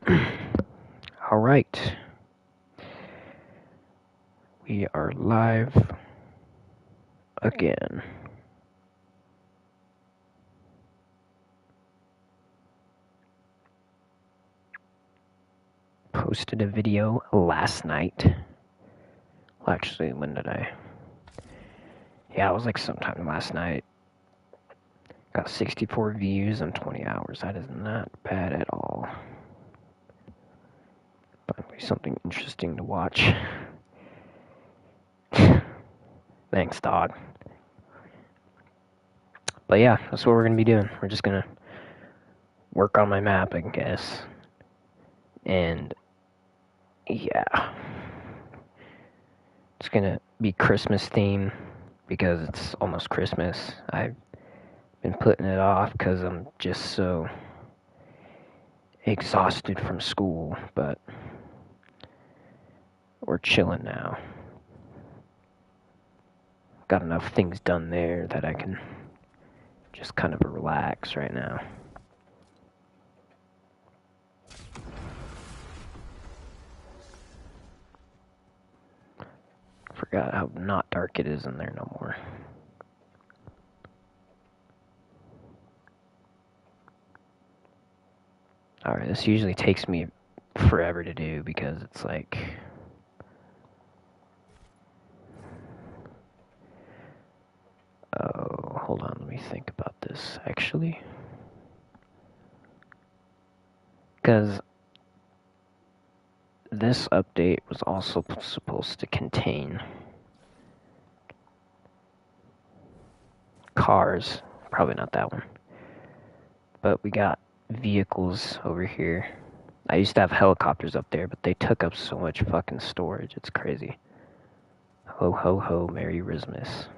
All right. We are live again. Posted a video last night. Well, actually, when did I? Yeah, it was like sometime last night. Got 64 views in 20 hours. That is not bad at all. Finally, something interesting to watch. Thanks, dog. But yeah, that's what we're going to be doing. We're just going to work on my map, I guess. And yeah. It's going to be Christmas theme because it's almost Christmas. I've been putting it off because I'm just so exhausted from school, but we're chilling now. Got enough things done there that I can just kind of relax right now. Forgot how not dark it is in there no more. Alright, this usually takes me forever to do because it's like... Oh, hold on, let me think about this, actually. Because this update was also supposed to contain cars. Probably not that one. But we got vehicles over here. I used to have helicopters up there, but they took up so much fucking storage. It's crazy. Ho ho ho, Merry Christmas.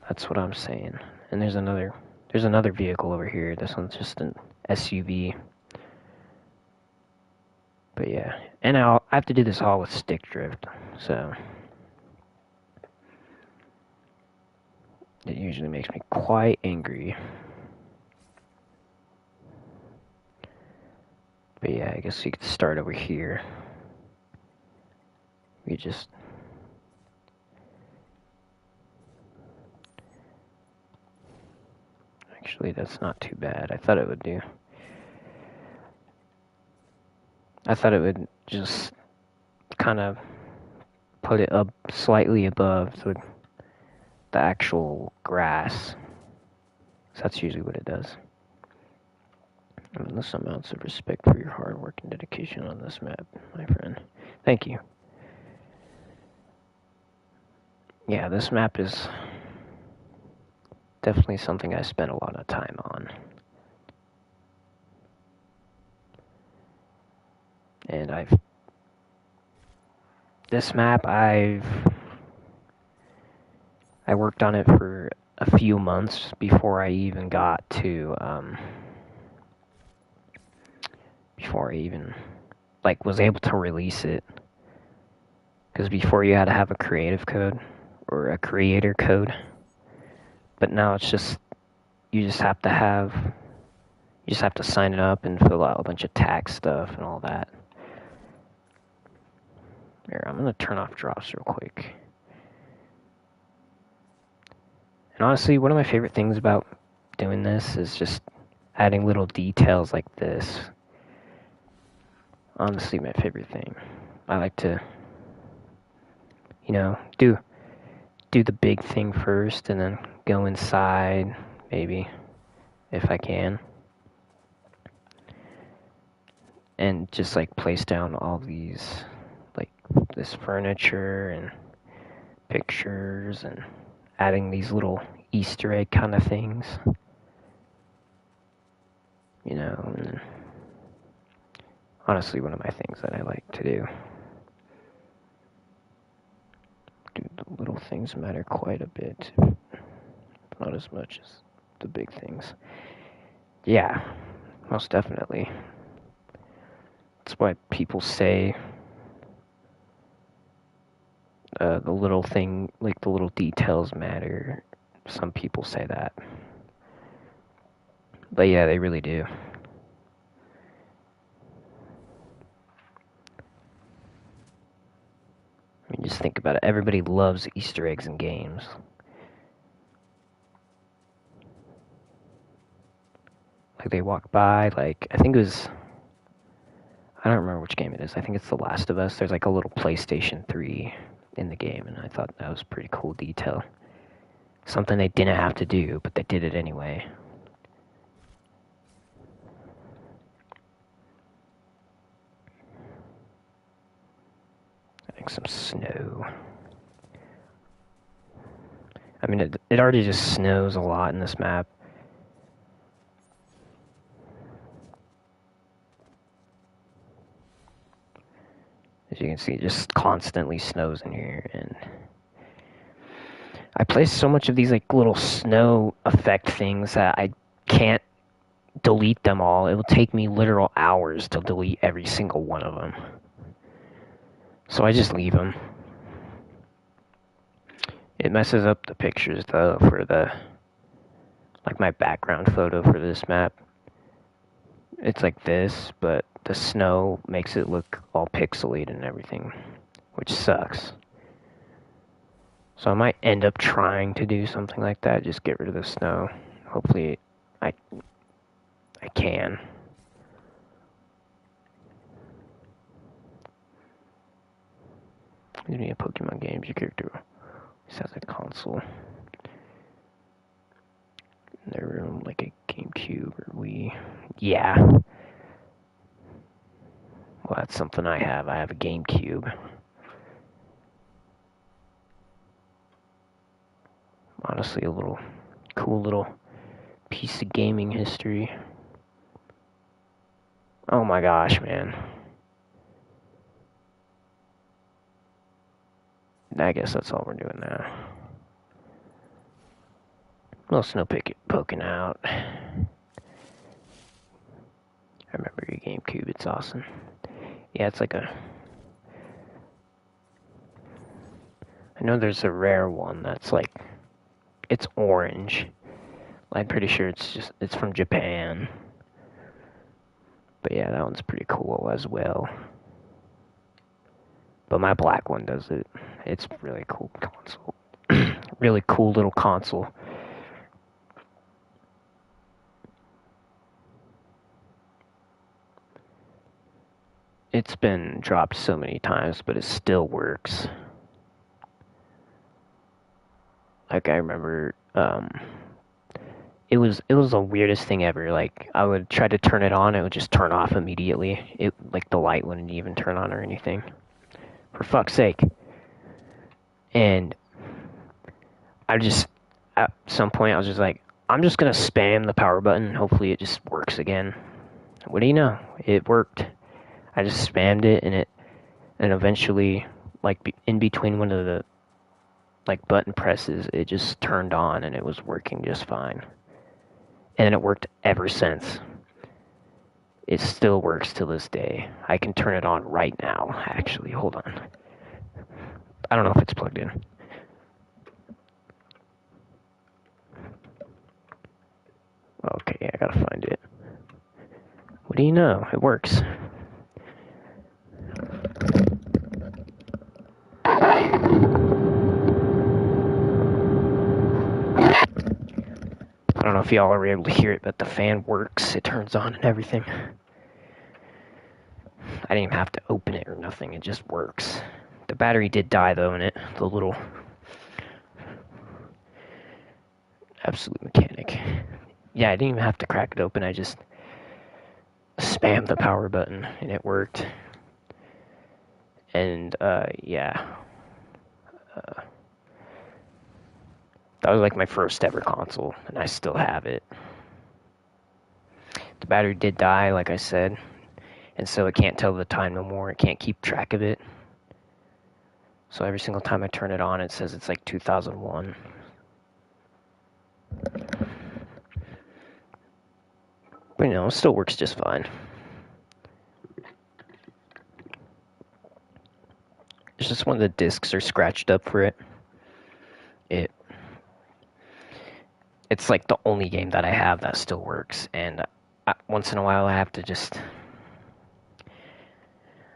That's what I'm saying. And there's another vehicle over here. This one's just an SUV. But yeah, and I have to do this all with stick drift, so it usually makes me quite angry. But yeah, I guess we could start over here. We just... Actually, that's not too bad. I thought it would do. I thought it would just kind of put it up slightly above the actual grass. So that's usually what it does. Endless amounts of respect for your hard work and dedication on this map, my friend. Thank you. Yeah, this map is definitely something I spent a lot of time on. And this map, I worked on it for a few months before I even got to, before I even, like, was able to release it. Because before you had to have a creative code, or a creator code. But now it's just, you just have to sign it up and fill out a bunch of tax stuff and all that. Here, I'm gonna turn off drops real quick. And honestly, one of my favorite things about doing this is just adding little details like this. Honestly, my favorite thing. I like to, you know, do the big thing first and then go inside, maybe, if I can. And just like place down all these, like this furniture and pictures and adding these little Easter egg kind of things. You know, and honestly, one of my things that I like to do. Dude, the little things matter quite a bit. Not as much as the big things. Yeah, most definitely. That's why people say the little thing, like the little details matter. Some people say that. But yeah, they really do. Just think about it. Everybody loves Easter eggs in games. Like they walk by, like I think it was I don't remember which game it is. I think it's The Last of Us. There's like a little PlayStation 3 in the game, and I thought that was pretty cool detail. Something they didn't have to do, but they did it anyway. I think some snow. I mean, it already just snows a lot in this map. As you can see, it just constantly snows in here, and I placed so much of these like little snow effect things that I can't delete them all. It will take me literal hours to delete every single one of them. So I just leave them. It messes up the pictures though for the like my background photo for this map. It's like this, but the snow makes it look all pixelated and everything, which sucks. So I might end up trying to do something like that, just get rid of the snow. Hopefully I can. Give me a Pokemon games, your character has a console. In their room, like a GameCube or Wii. Yeah. Well, that's something I have. I have a GameCube. Honestly, a little cool little piece of gaming history. Oh my gosh, man. I guess that's all we're doing now. A little snow poking out. I remember your GameCube, it's awesome. Yeah, it's like a... I know there's a rare one that's like... It's orange. I'm pretty sure it's from Japan. But yeah, that one's pretty cool as well. But my black one does it. It's really cool console. Really cool little console. It's been dropped so many times, but it still works. Like I remember, it was the weirdest thing ever. Like I would try to turn it on, it would just turn off immediately. It like the light wouldn't even turn on or anything. For fuck's sake. And I just at some point I was just like, I'm just gonna spam the power button. Hopefully it just works again. What do you know? It worked. I just spammed it, and eventually, like in between one of the like button presses, it just turned on and it was working just fine. And it worked ever since. It still works to this day. I can turn it on right now, actually. Hold on. I don't know if it's plugged in. Okay, I gotta find it. What do you know? It works. I don't know if y'all are able to hear it, but the fan works. It turns on and everything. I didn't even have to open it or nothing. It just works. The battery did die, though, in it. The little... Absolute mechanic. Yeah, I didn't even have to crack it open. I just spammed the power button, and it worked. And, yeah. That was like my first ever console, and I still have it. The battery did die, like I said, and so it can't tell the time no more. It can't keep track of it. So every single time I turn it on, it says it's like 2001. But you know, it still works just fine. It's just one of the discs are scratched up for it. It's like the only game that I have that still works, and once in a while I have to just...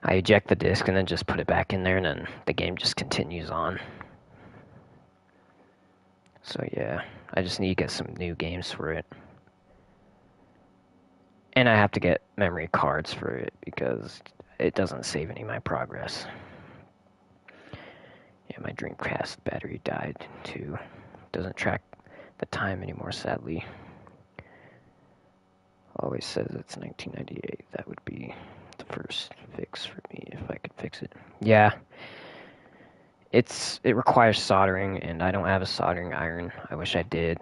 I eject the disc and then just put it back in there, and then the game just continues on. So yeah, I just need to get some new games for it. And I have to get memory cards for it because it doesn't save any of my progress. Yeah, my Dreamcast battery died too. Doesn't track the time anymore, sadly. Always says it's 1998. That would be the first fix for me if I could fix it. Yeah. It requires soldering, and I don't have a soldering iron. I wish I did.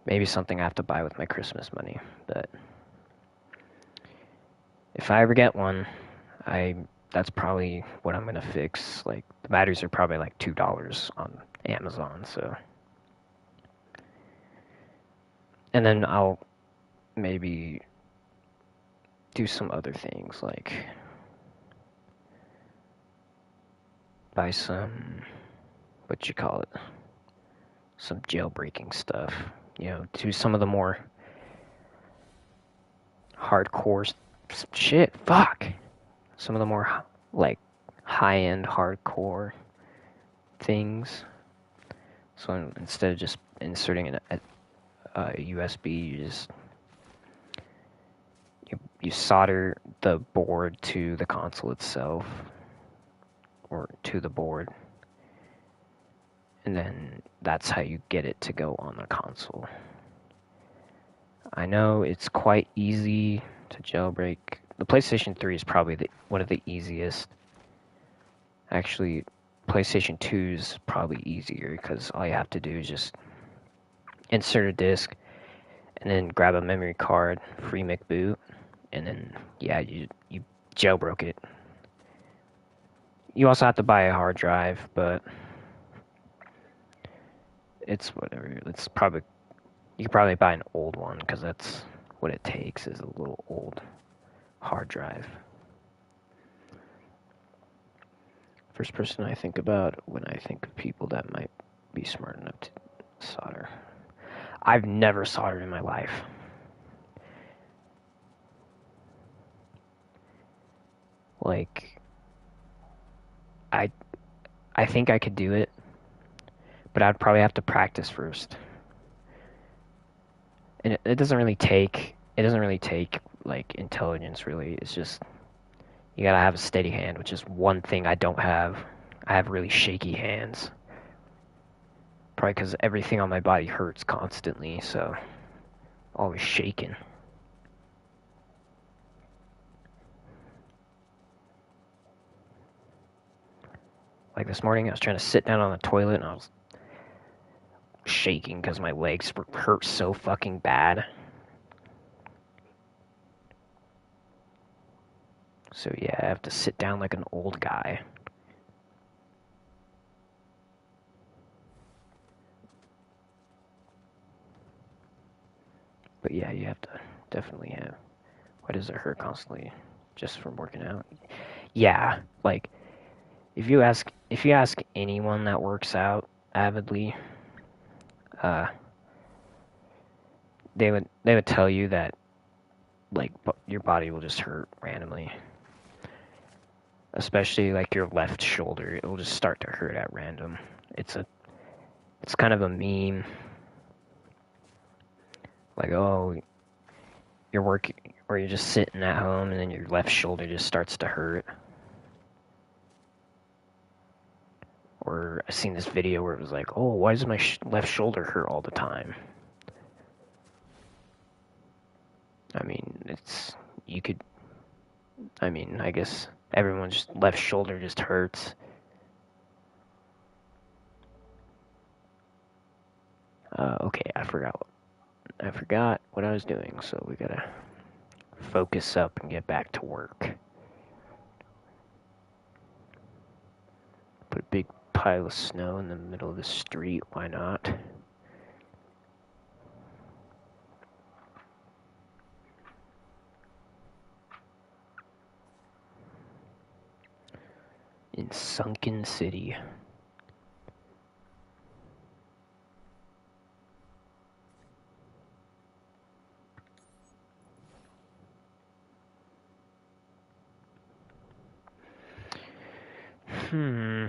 Maybe something I have to buy with my Christmas money, but if I ever get one, that's probably what I'm gonna fix. Like the batteries are probably like $2 on Amazon, so. And then I'll maybe do some other things like buy some, what you call it, some jailbreaking stuff. You know, do some of the more hardcore shit. Fuck. Some of the more like high-end hardcore things. So instead of just inserting a USB, you solder the board to the console itself, or to the board, and then that's how you get it to go on the console. I know it's quite easy to jailbreak. The PlayStation 3 is probably one of the easiest. Actually, PlayStation 2 is probably easier because all you have to do is just insert a disc and then grab a memory card, free McBoot, and then yeah, you jailbroke it. You also have to buy a hard drive, but it's whatever. It's probably you could probably buy an old one because that's what it takes is a little old hard drive. First person I think about when I think of people that might be smart enough to solder. I've never soldered in my life. Like, I think I could do it, but I'd probably have to practice first. And it doesn't really take like intelligence really. It's just you gotta have a steady hand, which is one thing I don't have. I have really shaky hands. Probably because everything on my body hurts constantly, so always shaking. Like this morning, I was trying to sit down on the toilet and I was shaking because my legs hurt so fucking bad. So yeah, I have to sit down like an old guy. But yeah, you have to definitely have. Why does it hurt constantly? Just from working out? Yeah, like if you ask anyone that works out avidly, uh, they would tell you that like your body will just hurt randomly, especially like your left shoulder. It'll just start to hurt at random. It's kind of a meme. Like, oh, you're working or you're just sitting at home and then your left shoulder just starts to hurt. Or I've seen this video where it was like, oh, why does my left shoulder hurt all the time? I mean, I guess everyone's left shoulder just hurts. Okay, I forgot what I was doing, so we gotta focus up and get back to work. Put a big pile of snow in the middle of the street, why not? In Sunken City. Hmm.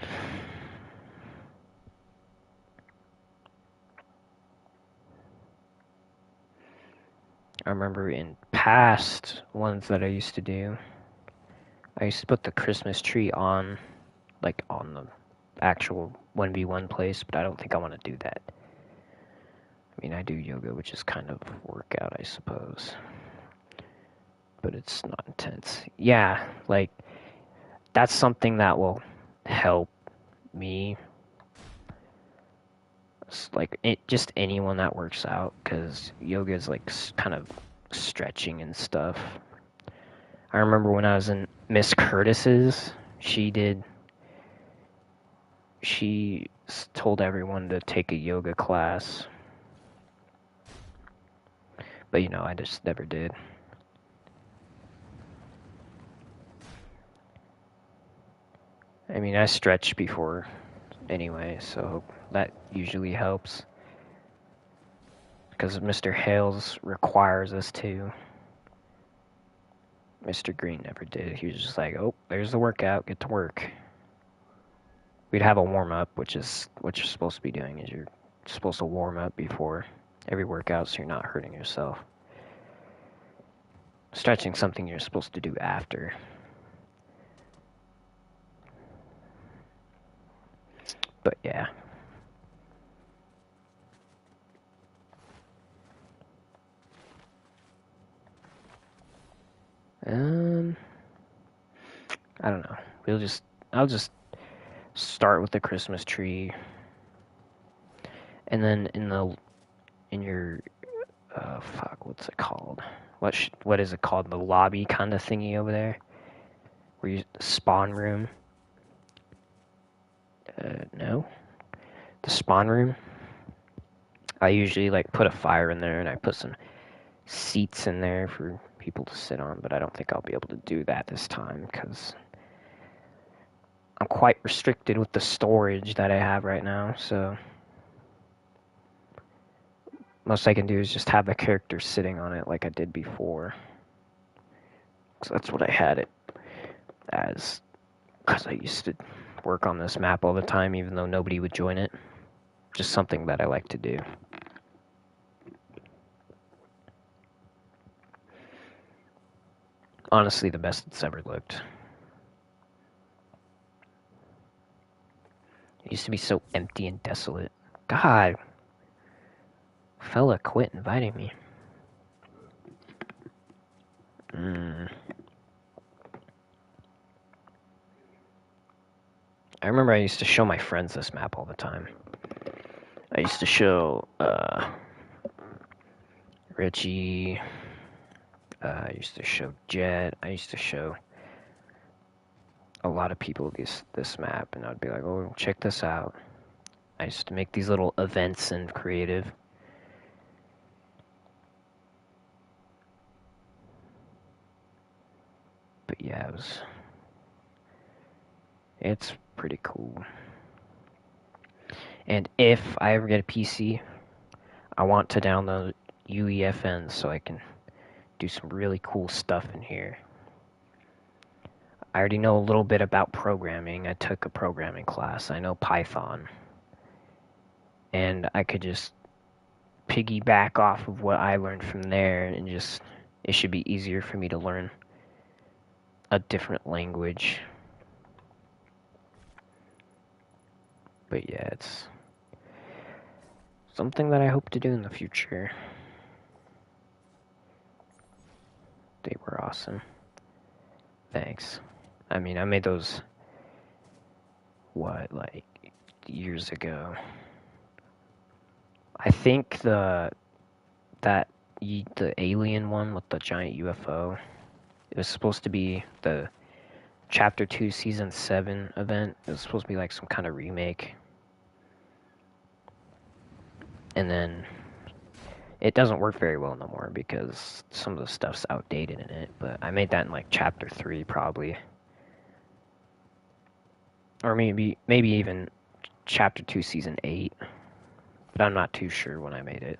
I remember in past ones that I used to do, I used to put the Christmas tree on, like on the actual 1v1 place, but I don't think I want to do that. I mean, I do yoga, which is kind of workout, I suppose, but it's not intense. Yeah, like that's something that will help me. It's like just anyone that works out, because yoga is like kind of stretching and stuff. I remember when I was in Miss Curtis's, she told everyone to take a yoga class, but I just never did. I mean, I stretched before anyway, so that usually helps. Because Mr. Hales requires us to. Mr. Green never did. He was just like, oh, there's the workout, get to work. We'd have a warm-up, which is what you're supposed to be doing, is you're supposed to warm up before every workout so you're not hurting yourself. Stretching something you're supposed to do after. But yeah. I don't know. I'll just start with the Christmas tree, and then in your what's it called? What is it called? The lobby kind of thingy over there, where you spawn room. No, the spawn room. I usually like put a fire in there, and I put some seats in there for people to sit on, but I don't think I'll be able to do that this time because I'm quite restricted with the storage that I have right now, so most I can do is just have the character sitting on it like I did before. So that's what I had it as, because I used to work on this map all the time even though nobody would join it. Just something that I like to do. Honestly, the best it's ever looked. It used to be so empty and desolate. God, fella, quit inviting me. I remember I used to show my friends this map all the time. I used to show Richie. I used to show Jet. I used to show a lot of people this map, and I'd be like, "Oh, check this out." I used to make these little events in creative. But yeah, it's pretty cool. And if I ever get a PC, I want to download UEFN so I can do some really cool stuff in here. I already know a little bit about programming. I took a programming class. I know Python. And I could just piggyback off of what I learned from there, and it should be easier for me to learn a different language. But yeah, it's something that I hope to do in the future. They were awesome. Thanks. I mean, I made those, like years ago. I think the alien one with the giant UFO, it was supposed to be the Chapter 2 Season 7 event. It was supposed to be like some kind of remake. And then it doesn't work very well no more because some of the stuff's outdated in it. But I made that in like Chapter 3 probably. Or maybe even Chapter 2 Season 8. But I'm not too sure when I made it.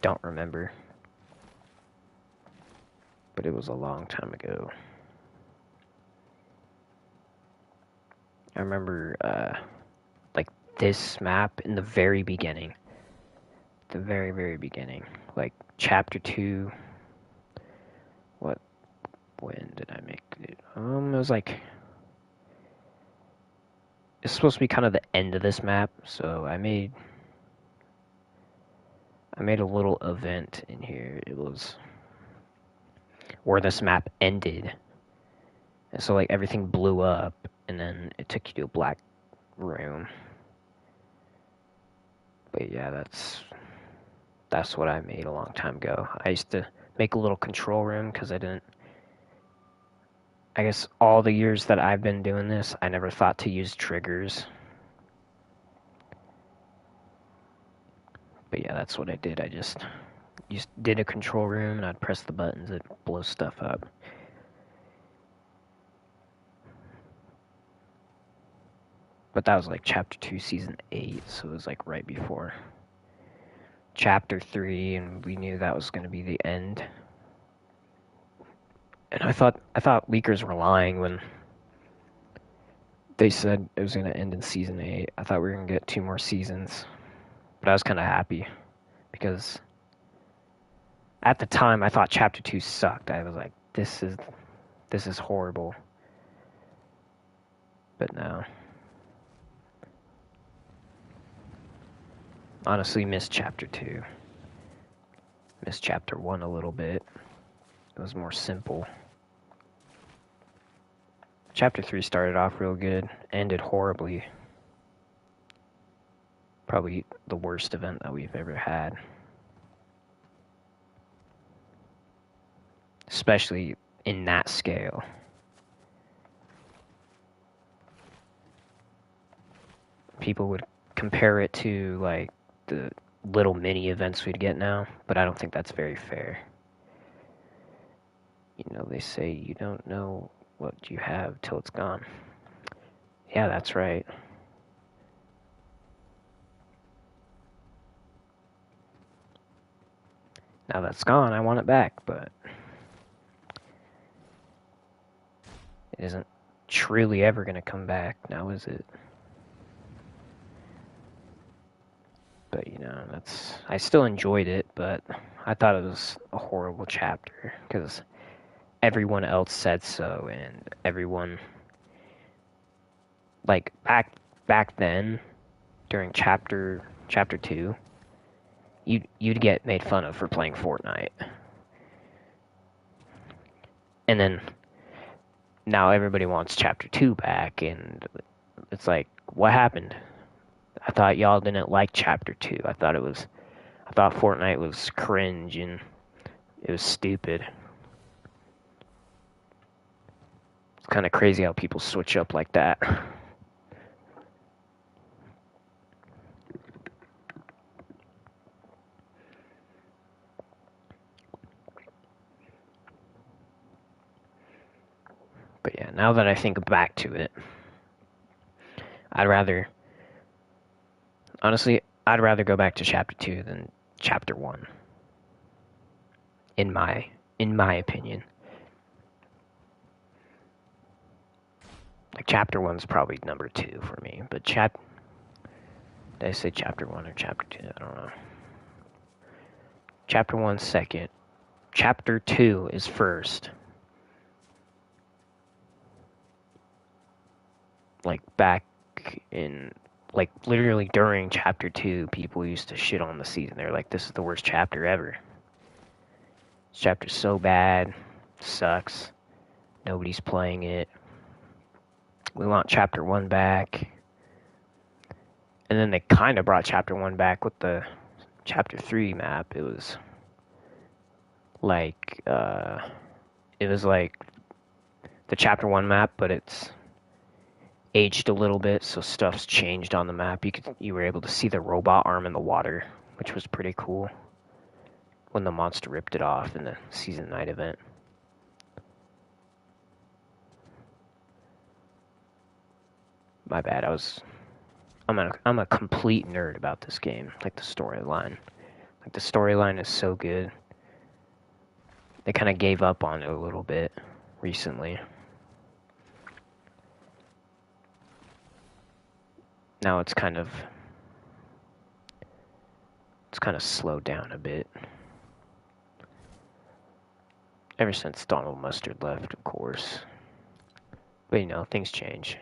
Don't remember. But it was a long time ago. I remember, like, this map in the very beginning. The very, very beginning. Like, Chapter 2. When did I make it? It was like... It's supposed to be kind of the end of this map, so I made a little event in here. It was where this map ended. And so, like, everything blew up, and then it took you to a black room. But yeah, that's what I made a long time ago. I used to make a little control room because I guess all the years that I've been doing this, I never thought to use triggers. But yeah, that's what I did. I just did a control room, and I'd press the buttons that blow stuff up. But that was like Chapter 2, Season 8, so it was like right before Chapter 3, and we knew that was going to be the end. And I thought leakers were lying when they said it was going to end in Season 8. I thought we were going to get 2 more seasons. But I was kind of happy, because at the time I thought Chapter 2 sucked. I was like, this is horrible. But no. Honestly, missed Chapter 2. Missed Chapter 1 a little bit. It was more simple. Chapter 3 started off real good, ended horribly. Probably the worst event that we've ever had. Especially in that scale. People would compare it to, like, the little mini events we'd get now, but I don't think that's very fair. You know, they say you don't know what you have till it's gone. Yeah, that's right. Now that's gone, I want it back, but it isn't truly ever going to come back, now is it? But, you know, I still enjoyed it, but I thought it was a horrible chapter, because everyone else said so, and everyone, like, back then, during chapter 2, you'd get made fun of for playing Fortnite. And then now everybody wants chapter 2 back, and it's like, what happened? I thought y'all didn't like chapter 2. I thought Fortnite was cringe and it was stupid. It's kind of crazy how people switch up like that. But yeah, now that I think back to it, honestly, I'd rather go back to chapter 2 than chapter 1. In my opinion. Like, chapter 1's probably number 2 for me, but did I say chapter 1 or chapter 2? I don't know. Chapter 1's second. Chapter 2 is first. Like, back in, like, literally during chapter 2, people used to shit on the season. They're like, this is the worst chapter ever. This chapter's so bad. Sucks. Nobody's playing it. We want chapter 1 back. And then they kind of brought chapter 1 back with the chapter 3 map. It was like the chapter 1 map, but it's aged a little bit, so stuff's changed on the map. You were able to see the robot arm in the water, which was pretty cool when the monster ripped it off in the season 9 event. My bad. I'm a complete nerd about this game. Like, the storyline. Like, the storyline is so good. They kind of gave up on it a little bit recently. Now it's kind of slowed down a bit. Ever since Donald Mustard left, of course. But you know, things change.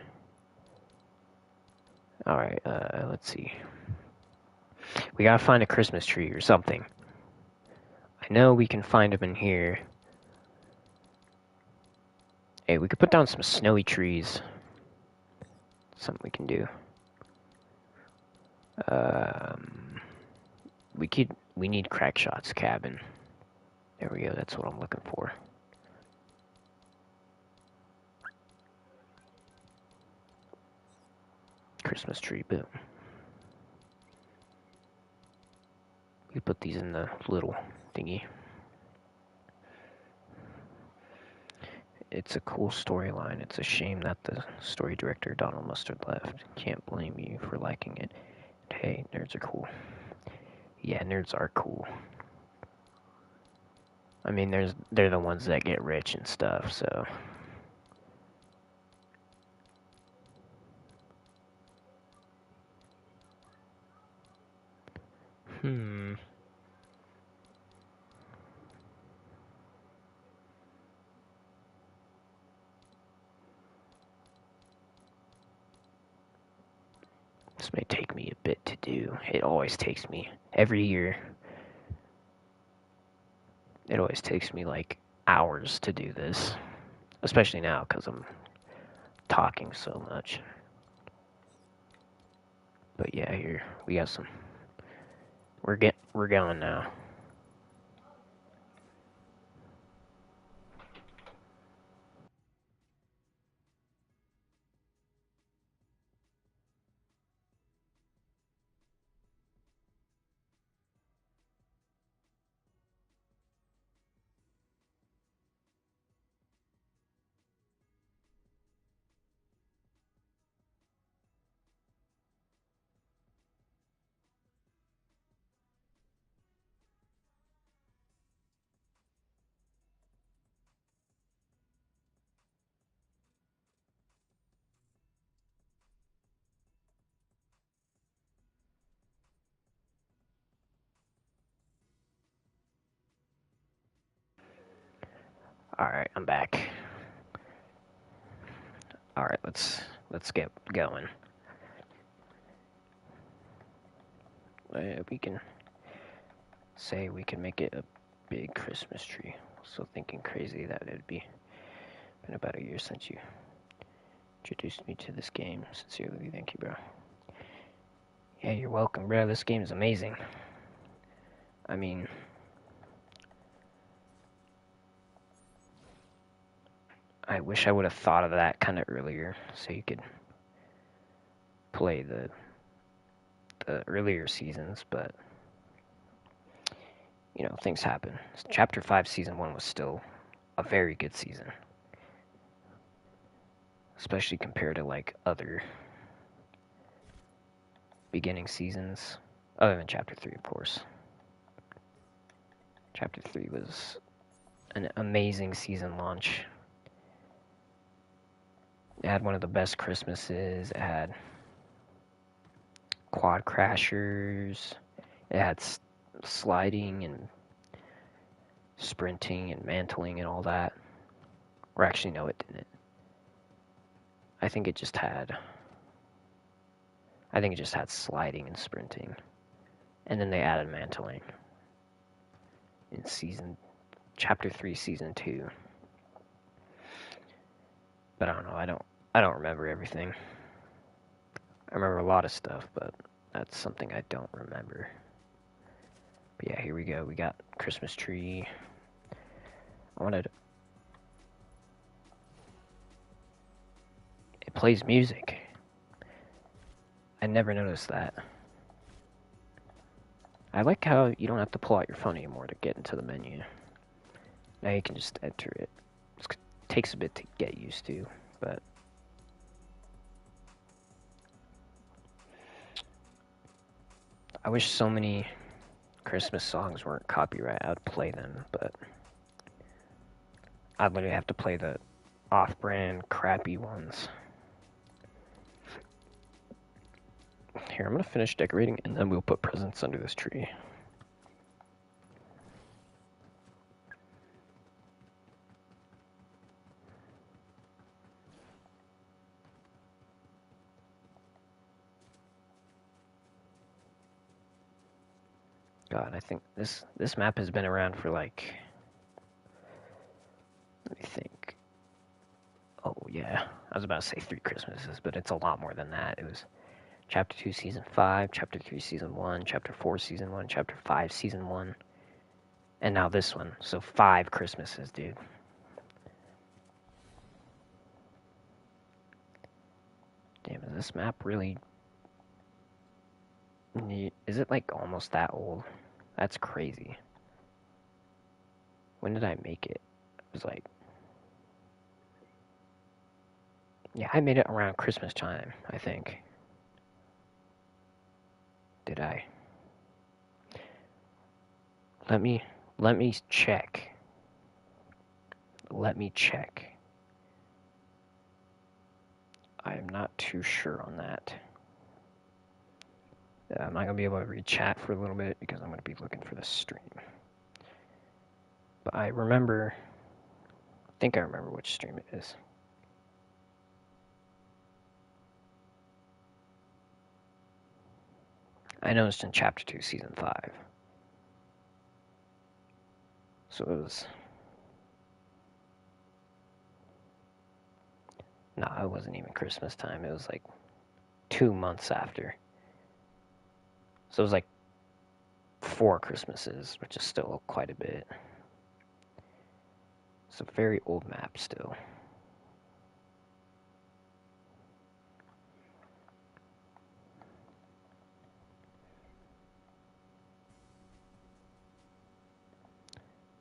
Alright, let's see. We gotta find a Christmas tree or something. I know we can find them in here. Hey, we could put down some snowy trees. Something we can do. We need Crackshot's cabin. There we go, that's what I'm looking for. Christmas tree, boom. We put these in the little thingy. It's a cool storyline. It's a shame that the story director, Donald Mustard, left. Can't blame you for liking it. Hey, nerds are cool. Yeah, nerds are cool. I mean, they're the ones that get rich and stuff, so... This may take me a bit to do. It always takes me. Every year. It always takes me like hours to do this. Especially now, because I'm talking so much. But yeah, here, we got some... We're going now. Alright, I'm back. Alright, let's get going. We can say we can make it a big Christmas tree. So thinking crazy that it'd been about a year since you introduced me to this game. Sincerely, thank you, bro. Yeah, you're welcome, bro. This game is amazing. I mean... I wish I would have thought of that kind of earlier, so you could play the earlier seasons, but you know, things happen. Chapter 5 Season 1 was still a very good season. Especially compared to like other beginning seasons. Other than Chapter 3, of course. Chapter 3 was an amazing season launch. It had one of the best Christmases. It had quad crashers. It had sliding and sprinting and mantling and all that. Or actually, no, it didn't. I think it just had sliding and sprinting. And then they added mantling in Chapter 3, Season 2. But I don't know, I don't remember everything. I remember a lot of stuff, but that's something I don't remember. But yeah, here we go. We got Christmas tree. It plays music. I never noticed that. I like how you don't have to pull out your phone anymore to get into the menu. Now you can just enter it. It takes a bit to get used to, but... I wish so many Christmas songs weren't copyright. I'd play them, but... I'd literally have to play the off-brand, crappy ones. Here, I'm gonna finish decorating and then we'll put presents under this tree. God, I think this map has been around for like, let me think. Oh yeah, I was about to say 3 Christmases, but it's a lot more than that. It was Chapter 2 Season 5, Chapter 3 Season 1, Chapter 4 Season 1, Chapter 5 Season 1, and now this one. So 5 Christmases, dude. Damn, is this map really neat? Is it like almost that old? That's crazy. When did I make it? It was like, yeah, I made it around Christmas time, I think. Did I? Let me check. Let me check. I am not too sure on that. I'm not going to be able to read chat for a little bit because I'm going to be looking for the stream. But I remember, I think I remember which stream it is. I know it's in Chapter 2, Season 5. So it was... No, it wasn't even Christmas time. It was like 2 months after. So it was like 4 Christmases, which is still quite a bit. It's a very old map still.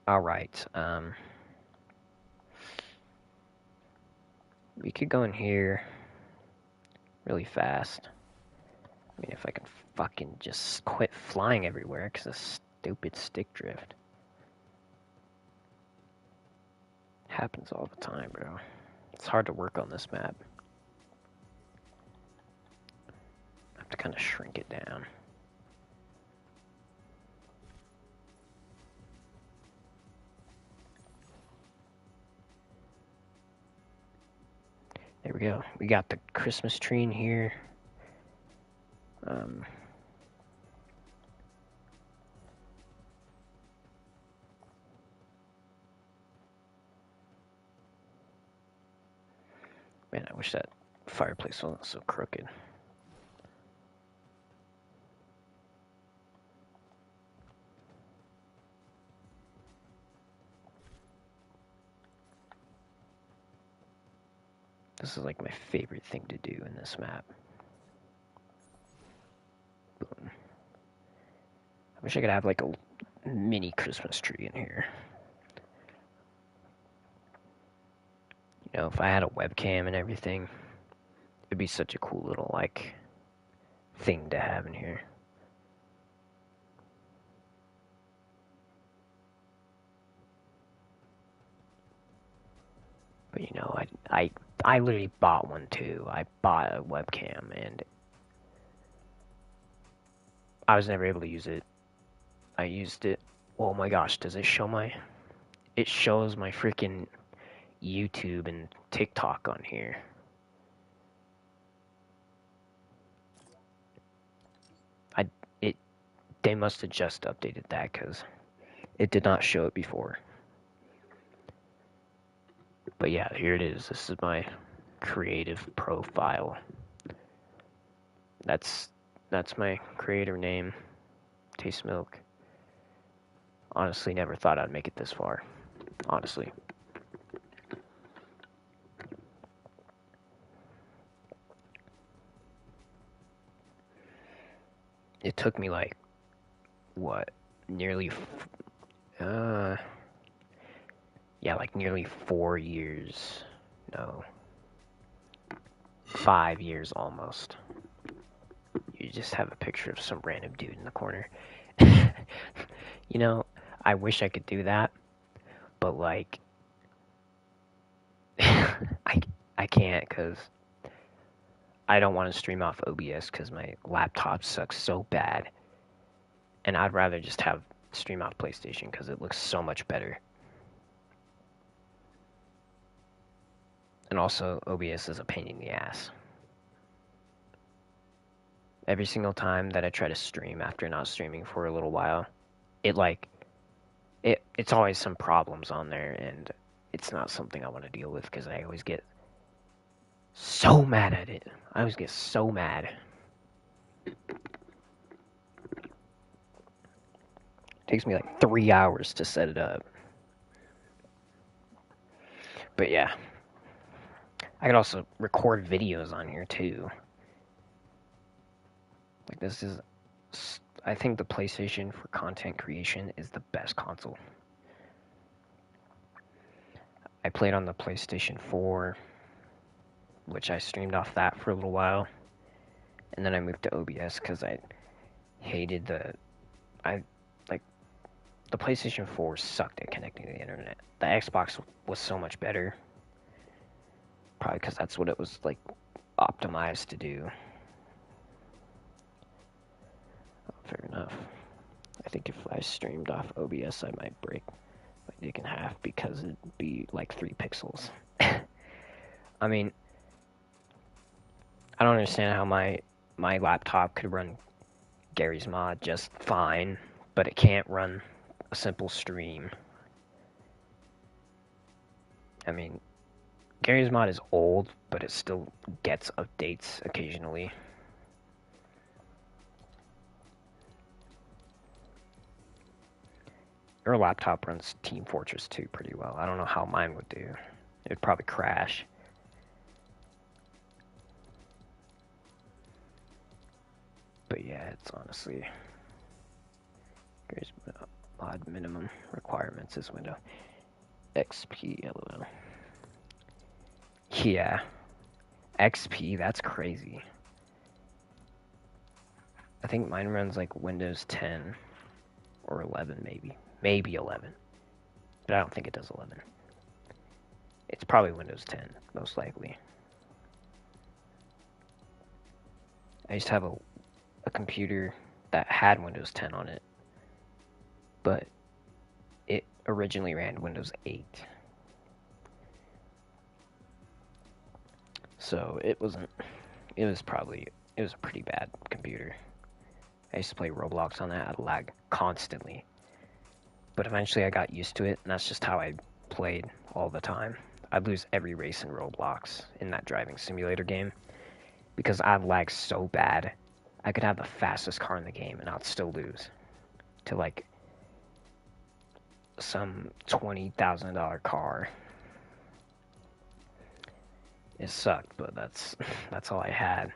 Alright, we could go in here really fast. I mean, if I can fucking just quit flying everywhere because of stupid stick drift. Happens all the time, bro. It's hard to work on this map. I have to kind of shrink it down. There we go. We got the Christmas tree in here. Man, I wish that fireplace wasn't so crooked. This is like my favorite thing to do in this map. Boom. I wish I could have like a mini Christmas tree in here. You know, if I had a webcam and everything, it'd be such a cool little like thing to have in here. But you know, I literally bought one too. I bought a webcam and I was never able to use it. I used it. Oh my gosh, does it show my... It shows my freaking YouTube and TikTok on here. They must have just updated that because it did not show it before. But yeah, here it is. This is my creative profile. That's my creator name, Taste Milk. Honestly, never thought I'd make it this far. Honestly. It took me like, what, nearly, yeah, like nearly 4 years. No. 5 years almost. You just have a picture of some random dude in the corner. You know, I wish I could do that, but like, I can't because I don't want to stream off OBS because my laptop sucks so bad. And I'd rather just have stream off PlayStation because it looks so much better. And also, OBS is a pain in the ass. Every single time that I try to stream after not streaming for a little while, it's always some problems on there, and it's not something I want to deal with because I always get so mad at it. I always get so mad. It takes me like 3 hours to set it up. But yeah. I could also record videos on here too. Like this is, I think the PlayStation for content creation is the best console. I played on the PlayStation 4, which I streamed off that for a little while. And then I moved to OBS because I hated the PlayStation 4 sucked at connecting to the internet. The Xbox was so much better. Probably because that's what it was like optimized to do. Fair enough. I think if I streamed off OBS, I might break my dick in half because it'd be like 3 pixels. I mean, I don't understand how my laptop could run Garry's Mod just fine, but it can't run a simple stream. I mean, Garry's Mod is old, but it still gets updates occasionally. Your laptop runs Team Fortress 2 pretty well. I don't know how mine would do. It'd probably crash. But yeah, it's honestly... Garry's Mod minimum requirements is window. XP, LOL. Yeah. XP, that's crazy. I think mine runs like Windows 10 or 11 maybe. Maybe 11. But I don't think it does 11. It's probably Windows 10, most likely. I used to have a computer that had Windows 10 on it, but it originally ran Windows 8. So it was a pretty bad computer. I used to play Roblox on that. I'd lag constantly. But eventually I got used to it, and that's just how I played all the time. I'd lose every race in Roblox in that driving simulator game because I'd lag so bad. I could have the fastest car in the game and I'd still lose to like some $20,000 car. It sucked, but that's all I had.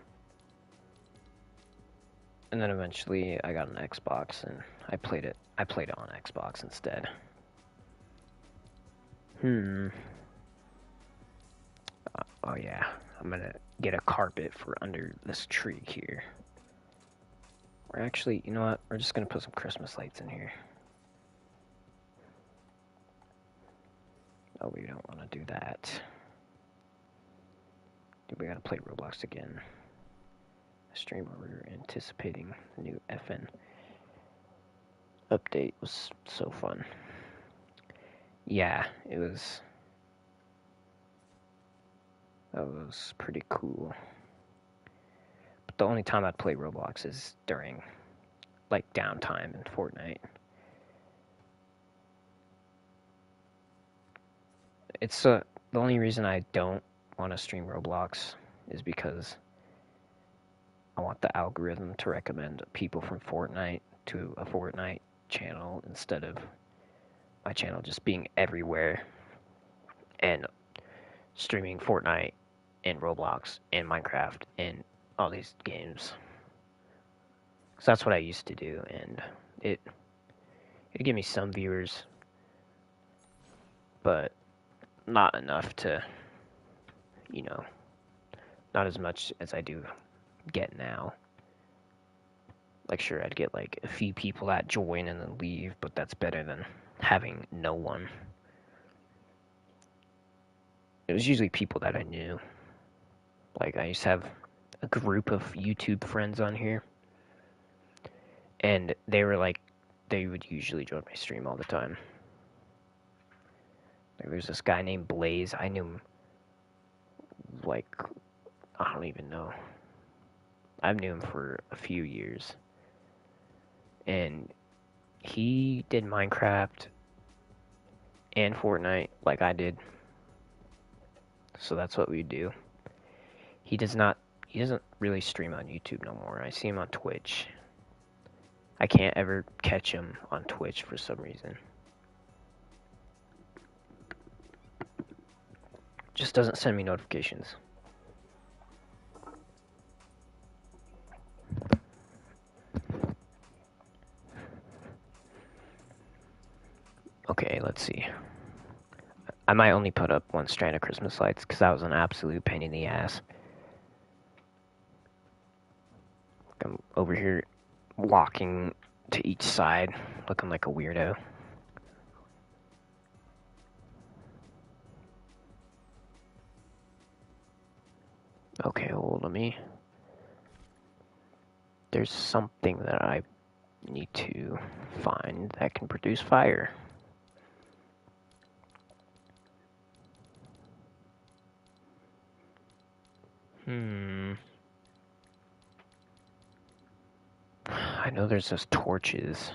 And then eventually I got an Xbox and I played it on Xbox instead. Oh yeah, I'm gonna get a carpet for under this tree here. Or actually, you know what? We're just gonna put some Christmas lights in here. Oh, we don't want to do that. We gotta play Roblox again. A stream where we were anticipating the new FN update was so fun. Yeah, it was. That was pretty cool. But the only time I'd play Roblox is during, like, downtime in Fortnite. It's the only reason I don't want to stream Roblox is because I want the algorithm to recommend people from Fortnite to a Fortnite channel instead of my channel just being everywhere and streaming Fortnite and Roblox and Minecraft and all these games. So that's what I used to do, and it'd give me some viewers, but not enough to, you know, not as much as I do get now. Like, sure, I'd get like a few people that join and then leave, but that's better than having no one. It was usually people that I knew. Like, I used to have a group of YouTube friends on here, and they were like, they would usually join my stream all the time. Like, there's this guy named Blaze. I knew him, like, I don't even know. I've knew him for a few years. And he did Minecraft and Fortnite like I did. So that's what we do. He doesn't really stream on YouTube no more. I see him on Twitch. I can't ever catch him on Twitch for some reason. Just doesn't send me notifications. Okay, let's see. I might only put up one strand of Christmas lights because that was an absolute pain in the ass. I'm over here walking to each side, looking like a weirdo. Okay, hold on me. There's something that I need to find that can produce fire. I know there's those torches.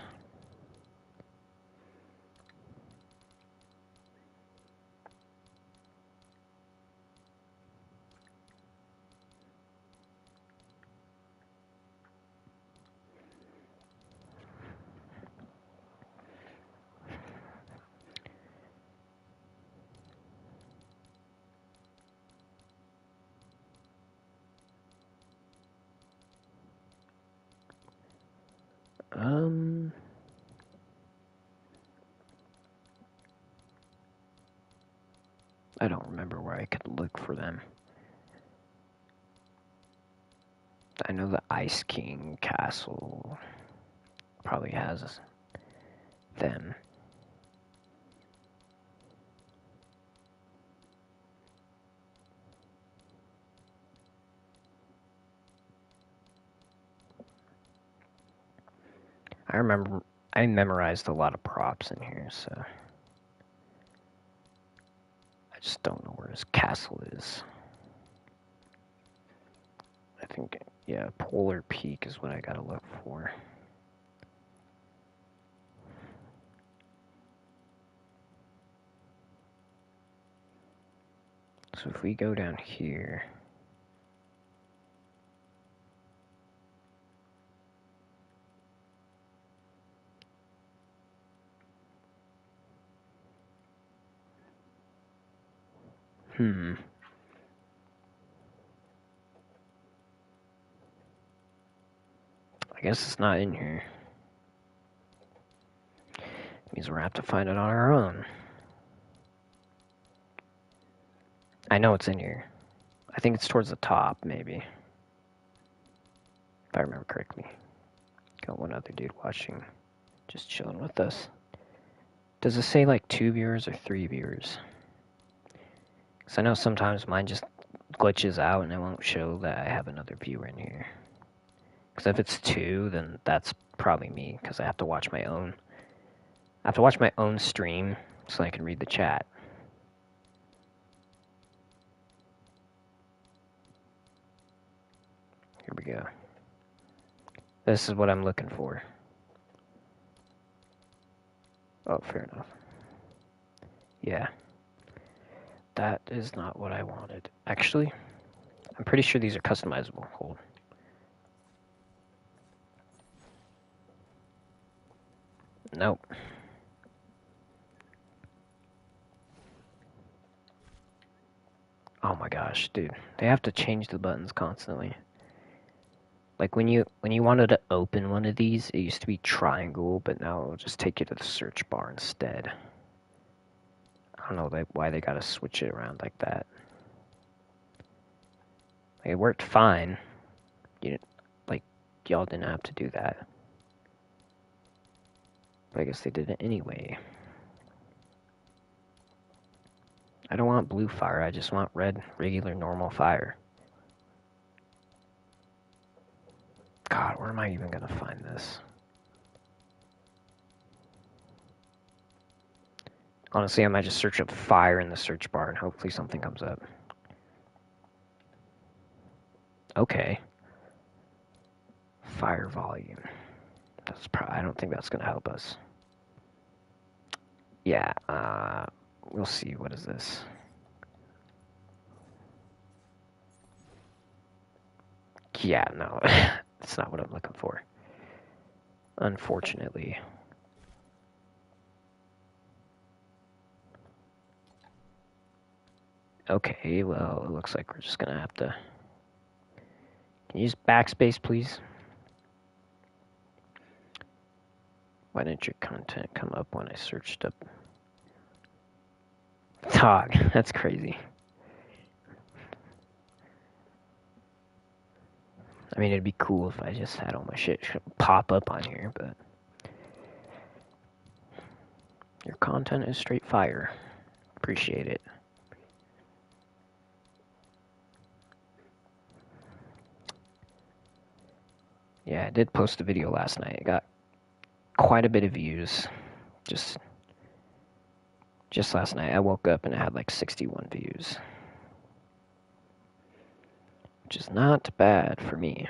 I don't remember where I could look for them. I know the Ice King Castle probably has them. I remember I memorized a lot of props in here, so I just don't know where his castle is. I think, yeah, Polar Peak is what I gotta look for. So if we go down here, I guess it's not in here. It means we're gonna have to find it on our own. I know it's in here. I think it's towards the top, maybe. If I remember correctly. Got one other dude watching, just chilling with us. Does it say like 2 viewers or 3 viewers? Because I know sometimes mine just glitches out and it won't show that I have another viewer in here. Because if it's 2, then that's probably me, because I have to watch my own. I have to watch my own stream so I can read the chat. Here we go. This is what I'm looking for. Oh, fair enough. Yeah. That is not what I wanted. Actually, I'm pretty sure these are customizable. Hold. Nope. Oh my gosh, dude. They have to change the buttons constantly. Like when you wanted to open one of these, it used to be triangle, but now it'll just take you to the search bar instead. I don't know why they gotta switch it around like that. Like, it worked fine. Y'all didn't have to do that. But I guess they did it anyway. I don't want blue fire, I just want red, regular, normal fire. God, where am I even gonna find this? Honestly, I might just search up fire in the search bar and hopefully something comes up. Okay. Fire volume. I don't think that's gonna help us. Yeah, we'll see. What is this? Yeah, no. That's not what I'm looking for. Unfortunately. Okay, well, it looks like we're just gonna have to... Can you use backspace, please? Why didn't your content come up when I searched up? Dog, that's crazy. I mean, it'd be cool if I just had all my shit pop up on here, but... Your content is straight fire. Appreciate it. Yeah, I did post a video last night. It got quite a bit of views. Just last night, I woke up and it had like 61 views. Which is not bad for me.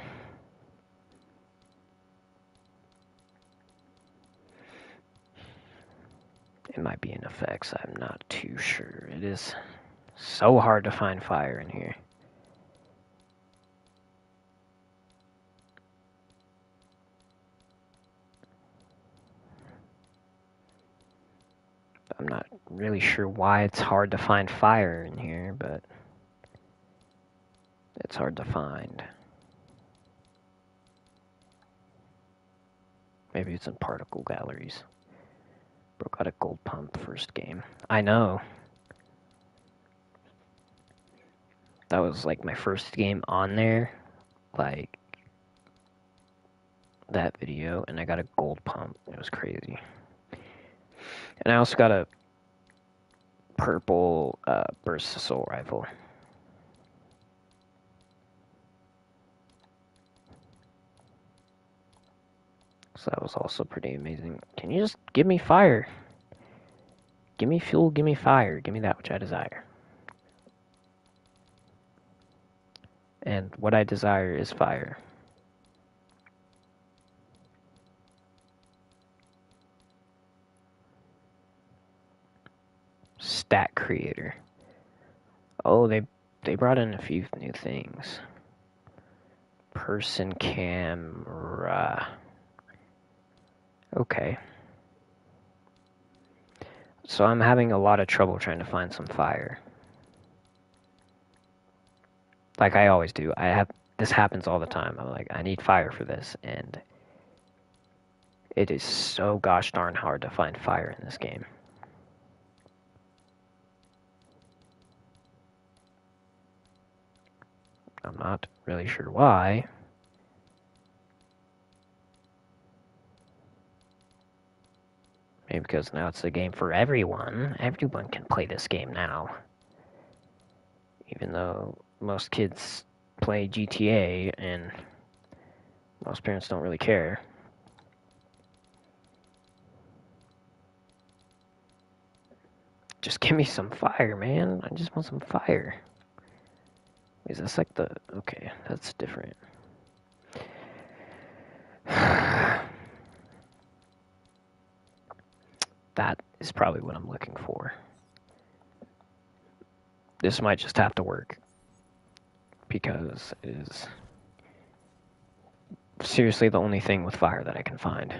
It might be in effects, I'm not too sure. It is so hard to find fire in here. I'm not really sure why it's hard to find fire in here, but it's hard to find. Maybe it's in particle galleries. Broke out a gold pump first game. I know. That was like my first game on there. Like that video, and I got a gold pump. It was crazy. And I also got a purple burst assault rifle. So that was also pretty amazing. Can you just give me fire? Give me fuel, give me fire, give me that which I desire. And what I desire is fire. Stat creator. Oh, they brought in a few new things. Person camera. Okay. So I'm having a lot of trouble trying to find some fire. Like I always do. This happens all the time. I'm like, I need fire for this, and it is so gosh darn hard to find fire in this game. I'm not really sure why. Maybe because now it's a game for everyone. Everyone can play this game now. Even though most kids play GTA and most parents don't really care. Just give me some fire, man. I just want some fire. Is this like the... Okay, that's different. That is probably what I'm looking for. This might just have to work. Because it is seriously the only thing with fire that I can find.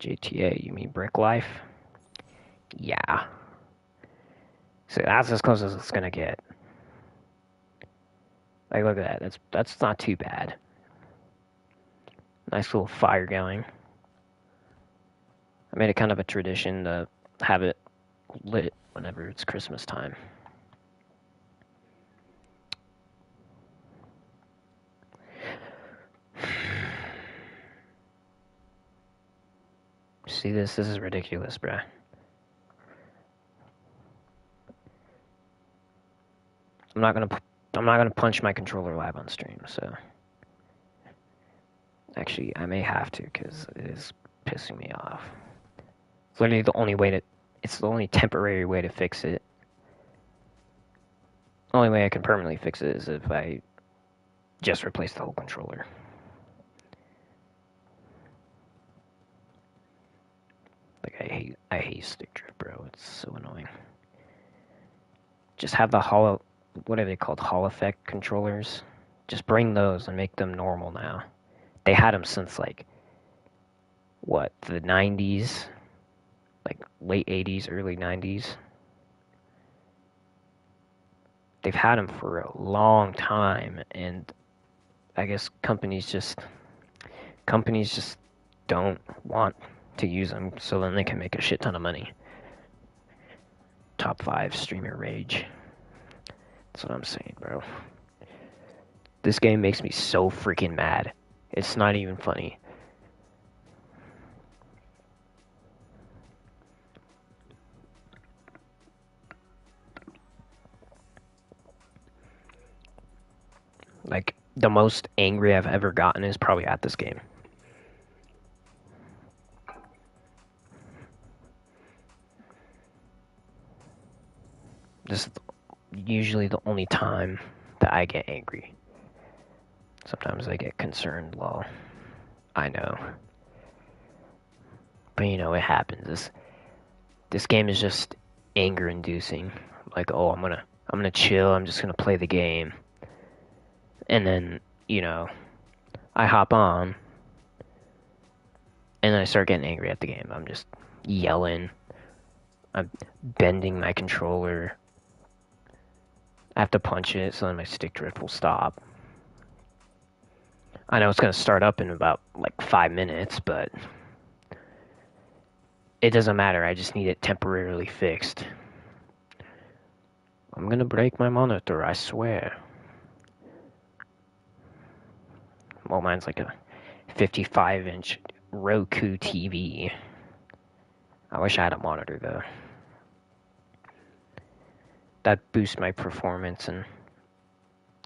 GTA, you mean Brick Life? Yeah. So that's as close as it's gonna get. Like, look at that. That's not too bad. Nice little fire going. I made it kind of a tradition to have it lit whenever it's Christmas time. See this? This is ridiculous, bruh. I'm not gonna I'm not gonna punch my controller live on stream, so actually I may have to because it is pissing me off. It's literally the only way to. It's the only temporary way to fix it. The only way I can permanently fix it is if I just replace the whole controller. Like I hate stick drift, bro. It's so annoying. Just have the hollow, what are they called? Hall effect controllers. Just bring those and make them normal now. They had them since like what, the 90s, like late 80s, early 90s. They've had them for a long time, and I guess companies just don't want to use them, so then they can make a shit ton of money. Top 5 streamer rage. That's what I'm saying, bro. This game makes me so freaking mad. It's not even funny. Like, the most angry I've ever gotten is probably at this game. This is usually the only time that I get angry. Sometimes I get concerned, lol. I know. But you know, it happens. This game is just anger inducing. Like, oh, I'm gonna chill, I'm just gonna play the game. And then, you know, I hop on and I start getting angry at the game. I'm just yelling. I'm bending my controller. I have to punch it so then my stick drift will stop. I know it's going to start up in about like 5 minutes, but it doesn't matter. I just need it temporarily fixed. I'm going to break my monitor, I swear. Well, mine's like a 55-inch Roku TV. I wish I had a monitor, though. That boosts my performance and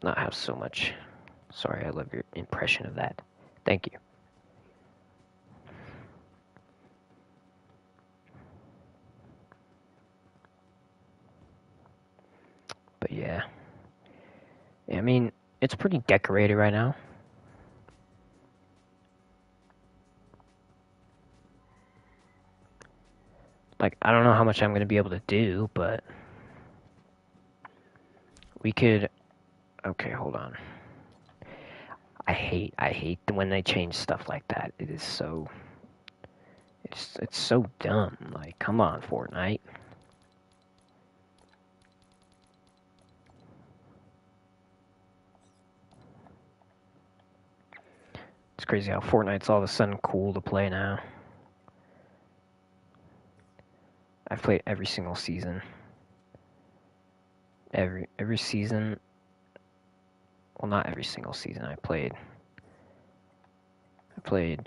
not have so much. Sorry, I love your impression of that. Thank you. But yeah. I mean, it's pretty decorated right now. Like, I don't know how much I'm going to be able to do, but we could. Okay, hold on. I hate when they change stuff like that. It is so. It's so dumb. Like, come on, Fortnite. It's crazy how Fortnite's all of a sudden cool to play now. I've played every single season. Every season. Well, not every single season I played. I played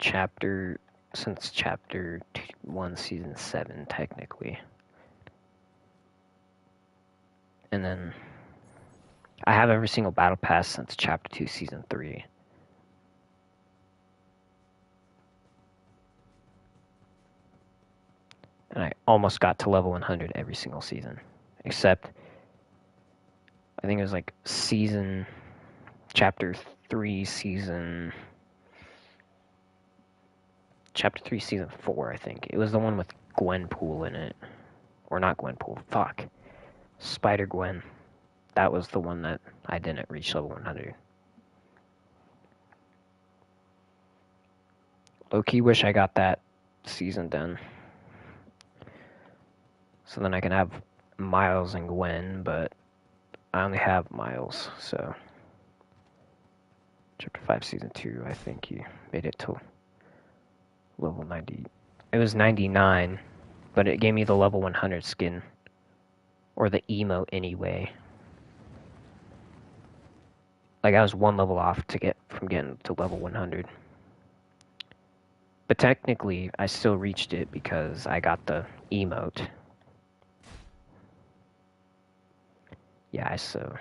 since chapter 1, season 7, technically. And then I have every single battle pass since chapter 2, season 3. And I almost got to level 100 every single season. Except, I think it was like chapter 3, season 4, I think. It was the one with Gwenpool in it. Or not Gwenpool, fuck. Spider-Gwen. That was the one that I didn't reach level 100. Low-key wish I got that season done. So then I can have Miles and Gwen, but I only have Miles, so. Chapter 5, season 2, I think you made it to level 90. It was 99, but it gave me the level 100 skin. Or the emote anyway. Like, I was one level off from getting to level 100. But technically, I still reached it because I got the emote. Yeah, so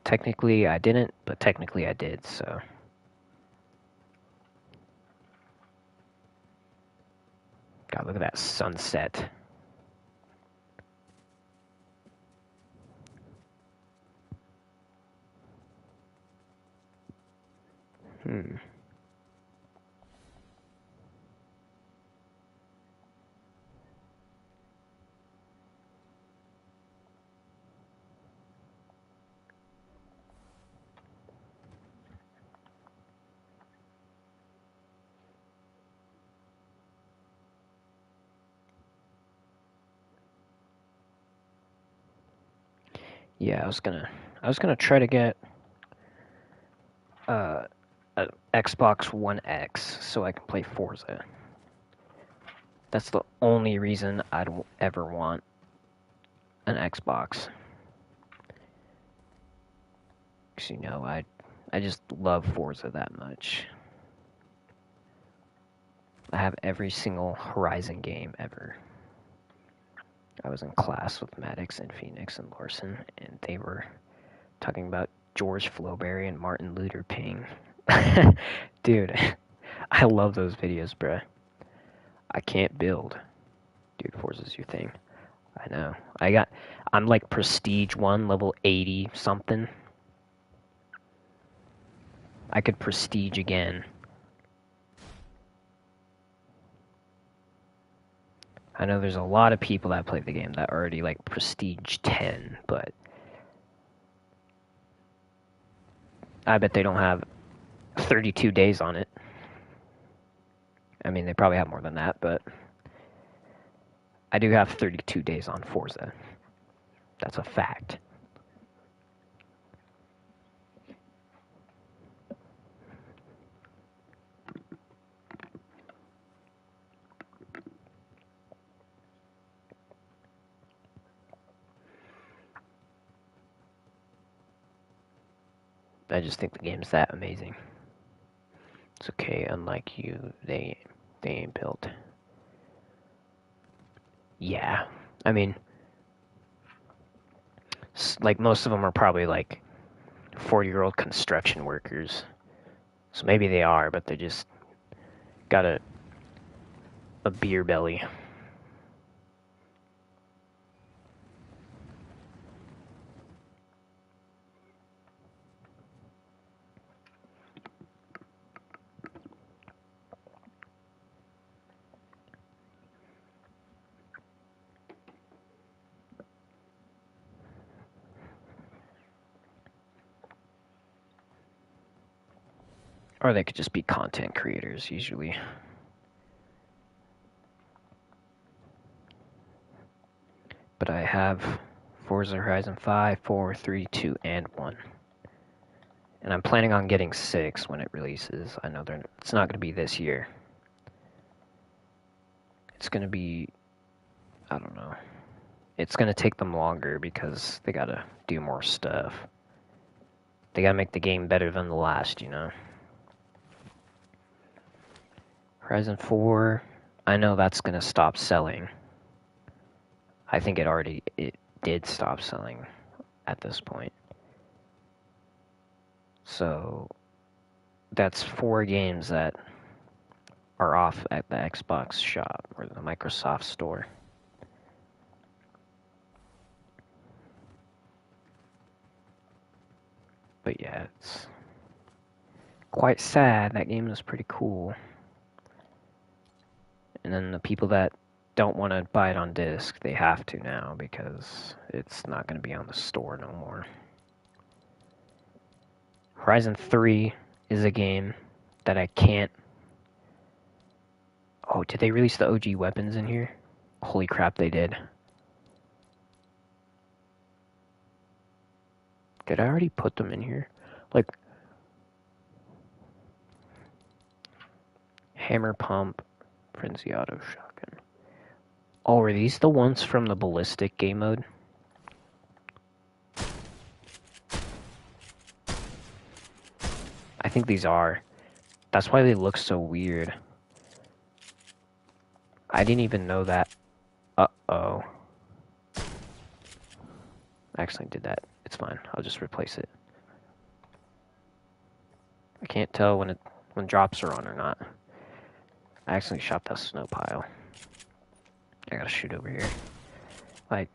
Technically, I didn't, but technically I did, so. God, look at that sunset. Yeah, I was gonna try to get an Xbox One X so I can play Forza. That's the only reason I'd ever want an Xbox. Cause I just love Forza that much. I have every single Horizon game ever. I was in class with Maddox and Phoenix and Larson, and they were talking about George Flowberry and Martin Luther King. Dude, I love those videos, bruh. I can't build. Dude, Forza's your thing. I know. I'm like Prestige 1, level 80 something. I could Prestige again. I know there's a lot of people that play the game that already like Prestige 10, but I bet they don't have 32 days on it. I mean, they probably have more than that, but I do have 32 days on Forza. That's a fact. I just think the game's that amazing. It's okay, unlike you, they ain't built. Yeah, I mean, like most of them are probably like 40-year-old construction workers. So maybe they are, but they just got a beer belly. Or they could just be content creators, usually. But I have Forza Horizon 5, 4, 3, 2, and 1. And I'm planning on getting 6 when it releases. I know it's not going to be this year. It's going to be, I don't know. It's going to take them longer because they got to do more stuff. They got to make the game better than the last, you know. Horizon 4, I know that's going to stop selling. I think it did stop selling at this point. So that's 4 games that are off at the Xbox shop or the Microsoft store. But yeah, it's quite sad. That game is pretty cool. And then the people that don't want to buy it on disc, they have to now because it's not going to be on the store no more. Horizon 3 is a game that I can't... Oh, did they release the OG weapons in here? Holy crap, they did. Did I already put them in here? Like... Hammer Pump, Frenzy Auto Shotgun. Oh, are these the ones from the Ballistic game mode? I think these are. That's why they look so weird. I didn't even know that. Uh-oh. I accidentally did that. It's fine. I'll just replace it. I can't tell when drops are on or not. I accidentally shot that snow pile. I gotta shoot over here. Like,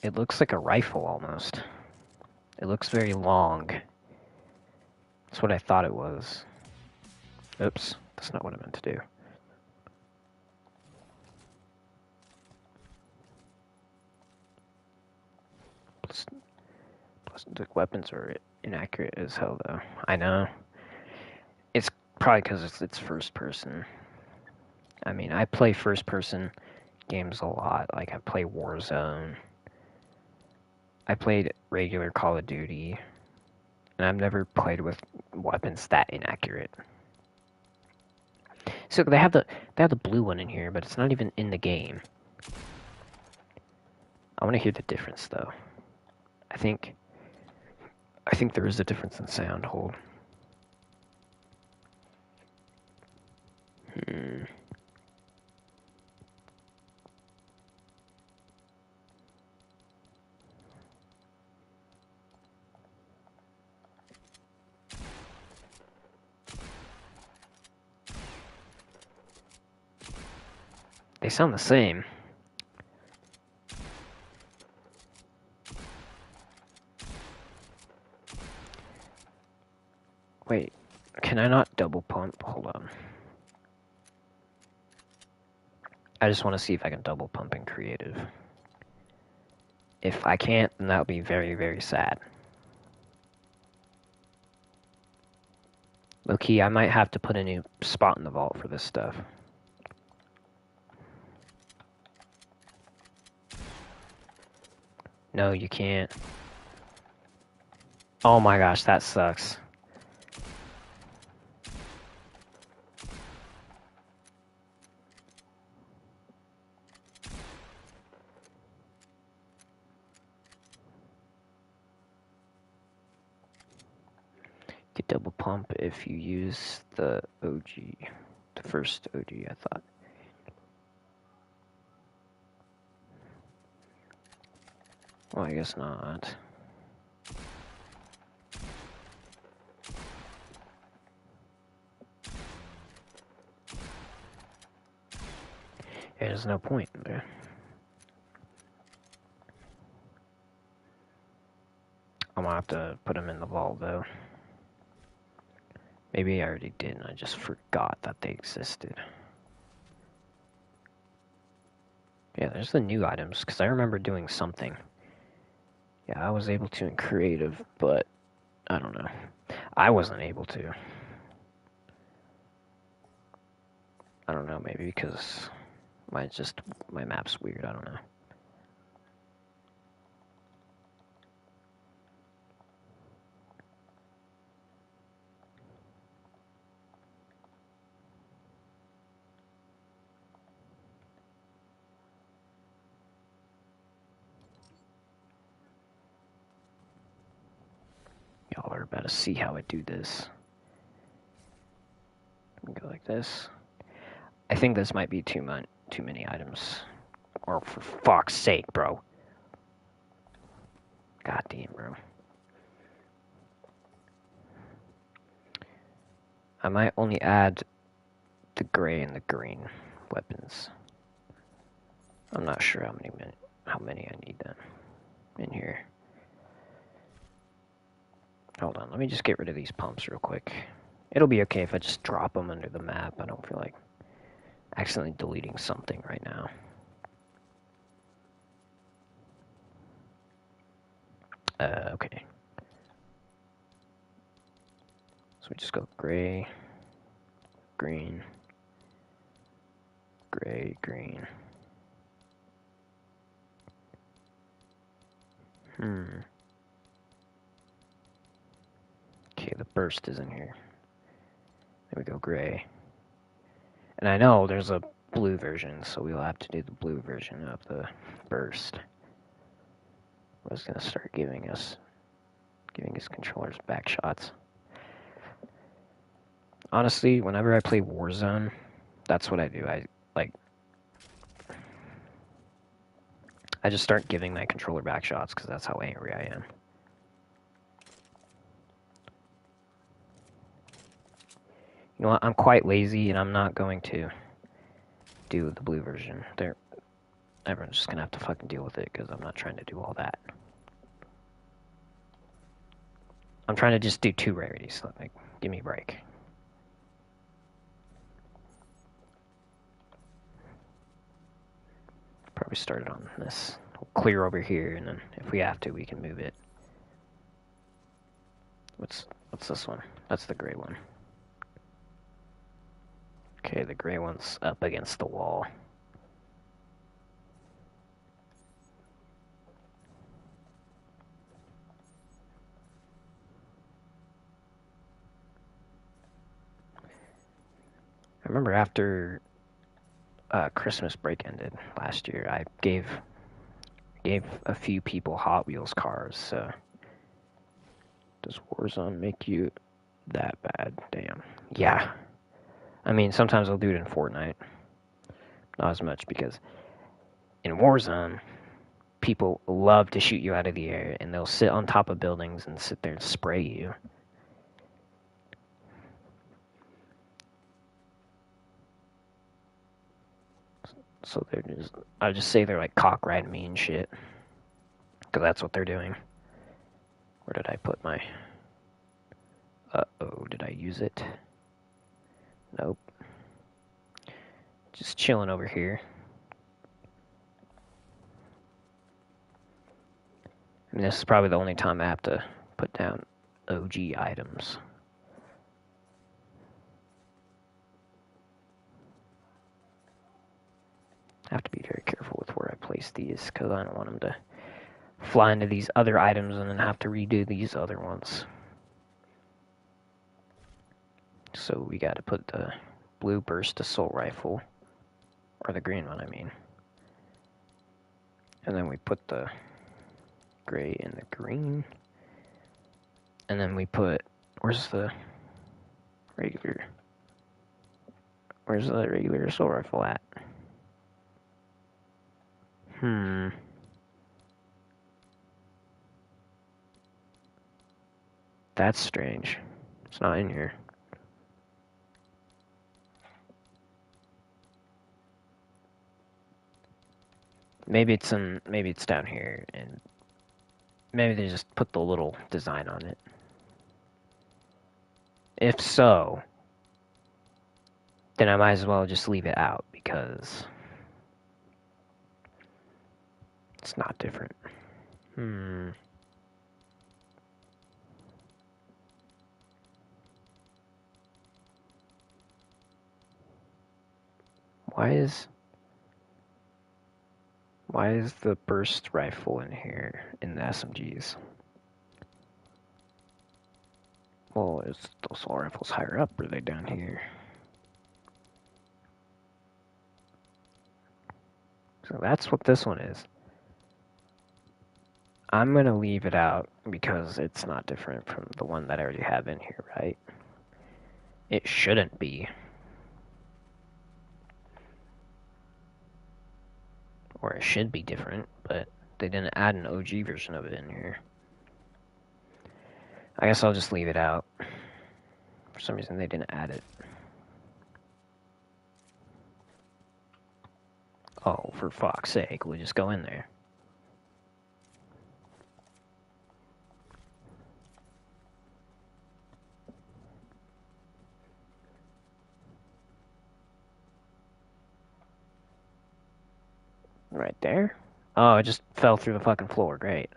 it looks like a rifle almost. It looks very long. That's what I thought it was. Oops, that's not what I meant to do. The weapons are inaccurate as hell, though. I know. It's probably because it's first person. I mean, I play first person games a lot. Like, I play Warzone. I played regular Call of Duty. And I've never played with weapons that inaccurate. So they have the blue one in here, but it's not even in the game. I want to hear the difference, though. I think there is a difference in sound. Hold. They sound the same. Wait, can I not double pump? Hold on. I just want to see if I can double pump in creative. If I can't, then that would be very, very sad. Low-key, I might have to put a new spot in the vault for this stuff. No, you can't. Oh my gosh, that sucks. You could double pump if you use the OG, the first OG, I thought. Well, I guess not. Yeah, there's no point there. I'm gonna have to put them in the vault, though. Maybe I already did and I just forgot that they existed. Yeah, there's the new items, because I remember doing something. Yeah, I was able to in creative, but I don't know. I wasn't able to. I don't know, maybe because my map's weird, I don't know. Y'all are about to see how I do this. Go like this. I think this might be too many items. Or for fuck's sake, bro. God damn, bro. I might only add the gray and the green weapons. I'm not sure how many I need then in here. Hold on, let me just get rid of these pumps real quick. It'll be okay if I just drop them under the map. I don't feel like accidentally deleting something right now. Okay. So we just go gray, green, gray, green. Okay, the burst is in here. There we go, gray. And I know there's a blue version, so we'll have to do the blue version of the burst. I was gonna start giving his controllers back shots. Honestly, whenever I play Warzone, that's what I do. I just start giving my controller back shots because that's how angry I am. You know what? I'm quite lazy, and I'm not going to do the blue version. Everyone's just gonna have to fucking deal with it, because I'm not trying to do all that. I'm trying to just do 2 rarities. Like, give me a break. Probably start it on this. We'll clear over here, and then if we have to, we can move it. What's this one? That's the gray one. Okay, the gray one's up against the wall. I remember after Christmas break ended last year, I gave a few people Hot Wheels cars. So does Warzone make you that bad? Damn. Yeah. I mean, sometimes I'll do it in Fortnite. Not as much, because in Warzone, people love to shoot you out of the air, and they'll sit on top of buildings and sit there and spray you. So I just say they're like cock riding me and shit, because that's what they're doing. Where did I put my? Uh-oh, did I use it? Nope. Just chilling over here. I mean, this is probably the only time I have to put down OG items. I have to be very careful with where I place these, because I don't want them to fly into these other items and then have to redo these other ones. So we got to put the blue burst assault rifle, or the green one, I mean. And then we put the gray and the green. And then we put, where's the regular assault rifle at? That's strange. It's not in here. Maybe it's down here, and maybe they just put the little design on it. If so, then I might as well just leave it out, because it's not different. Why is the burst rifle in here in the SMGs? Well, is the assault rifles higher up, or are they down here? So that's what this one is. I'm gonna leave it out because it's not different from the one that I already have in here, right? It shouldn't be. Or it should be different, but they didn't add an OG version of it in here. I guess I'll just leave it out. For some reason they didn't add it. Oh, for fuck's sake, we'll just go in there. Right there? Oh, it just fell through the fucking floor. Great.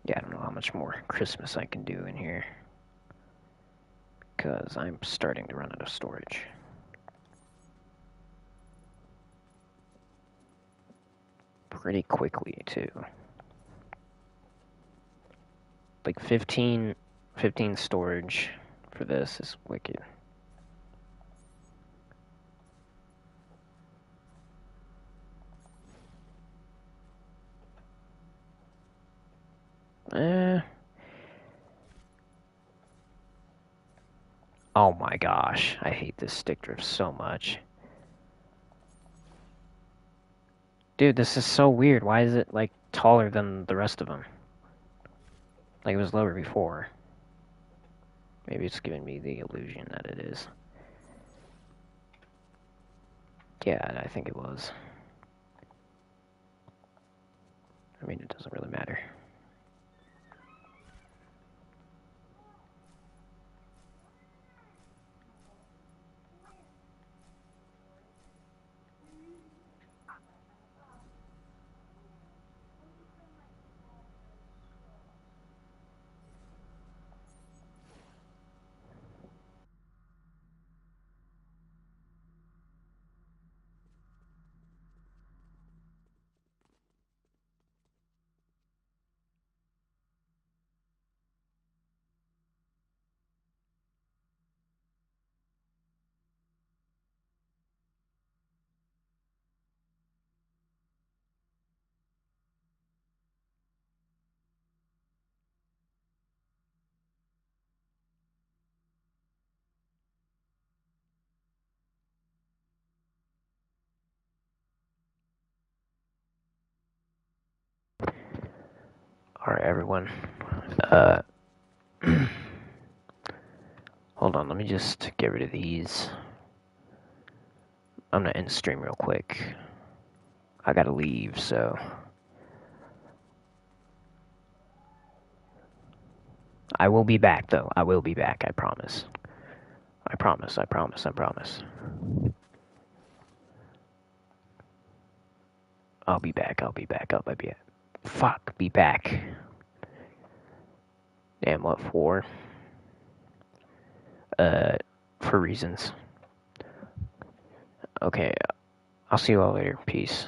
Yeah, I don't know how much more Christmas I can do in here, because I'm starting to run out of storage. Pretty quickly, too. Like 15 storage for this is wicked. Eh. Oh my gosh, I hate this stick drift so much. Dude, this is so weird. Why is it, like, taller than the rest of them? Like, it was lower before. Maybe it's giving me the illusion that it is. Yeah, I think it was. I mean, it doesn't really matter. Alright, everyone. Uh, hold on, let me just get rid of these. I'm gonna end stream real quick. I gotta leave, so... I will be back, though. I will be back, I promise. I promise, I promise, I promise. I'll be back, I'll be back, I'll be back. Fuck, be back. Damn, what for? For reasons. Okay, I'll see you all later. Peace.